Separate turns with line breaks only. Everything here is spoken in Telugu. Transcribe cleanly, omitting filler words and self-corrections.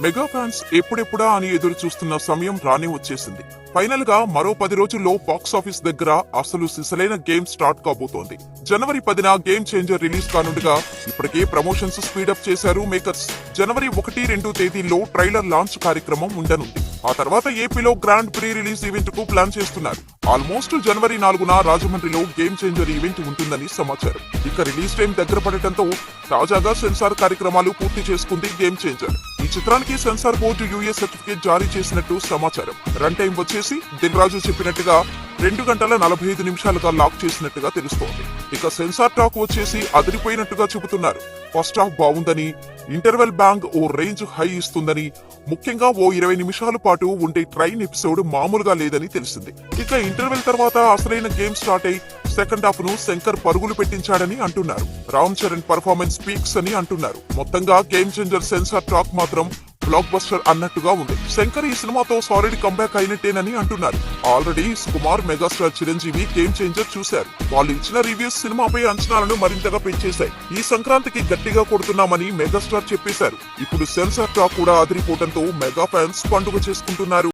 మెగా ఫ్యాన్స్ ఎప్పుడెప్పుడా అని ఎదురు చూస్తున్న సమయం రానే వచ్చేసింది. ఫైనల్ గా మరో 10 రోజుల్లో బాక్స్ ఆఫీస్ దగ్గర అసలు సిసలైన గేమ్ స్టార్ట్ కాబోతోంది. జనవరి 10న గేమ్ చేంజర్ రిలీజ్ కానుండగా ఇప్పటికే ప్రమోషన్స్ స్పీడప్ చేశారు మేకర్స్. జనవరి 1, 2 తేదీల్లో ట్రైలర్ లాంచ్ కార్యక్రమం ఉండనుంది. ఆ తర్వాత ఏపీలో గ్రాండ్ ప్రీ రిలీజ్ ఈవెంట్ కు ప్లాన్ చేస్తున్నారు. ఆల్మోస్ట్ జనవరి 4న రాజమండ్రిలో గేమ్ చేంజర్ ఈవెంట్ ఉంటుందని సమాచారం. ఇక రిలీజ్ టైం దగ్గర పడటంతో తాజాగా సెన్సార్ కార్యక్రమాలు పూర్తి చేసుకుంది గేమ్ చేంజర్. ఈ చిత్రానికి సెన్సార్ బోర్డు యూఏ సర్టిఫికేట్ జారీ చేసినట్టు సమాచారం. రన్ టైం వచ్చేసి దిల్ రాజు చెప్పినట్టుగా 2 గంటల 45 నిమిషాలుగా లాక్ చేసినట్టుగా తెలుస్తోంది. ఇక సెన్సార్ టాక్ వచ్చేసి అదిరిపోయినట్టుగా చెబుతున్నారు. ఫస్ట్ హాఫ్ బాగుందని, ఇంటర్వెల్ బ్యాంగ్ ఓ రేంజ్ హై ఇస్తుందని, ముఖ్యంగా ఓ 20 నిమిషాల పాటు ఉండే ట్రైన్ ఎపిసోడ్ మామూలుగా లేదని తెలిసింది. ఇక ఇంటర్వెల్ తర్వాత అసలైన గేమ్ స్టార్ట్ అయి సెకండ్ హాఫ్ ను శంకర్ పరుగులు పెట్టించాడని అంటున్నారు. రామ్ చరణ్ పర్ఫార్మెన్స్ పీక్స్ అని అంటున్నారు. మొత్తంగా గేమ్ చేంజర్ సెన్సార్ టాక్ మాత్రం బ్లాక్ బస్టర్ అన్నట్టుగా ఉంది. శంకర్ ఈ సినిమాతో సాలిడ్ కంబ్యాక్ అయినట్టేనని అంటున్నారు. Already Sukumar, megastar Chiranjeevi game changer చూశారు. వాళ్ళు ఇచ్చిన రివ్యూస్ సినిమాపై అంచనాలను మరింతగా పెంచేశాయి. ఈ సంక్రాంతికి గట్టిగా కొడుతున్నామని మెగాస్టార్ చెప్పేశారు. ఇప్పుడు సెన్సార్ టాక్ కూడా అదిరిపోవడంతో మెగా ఫ్యాన్స్ పండుగ చేసుకుంటున్నారు.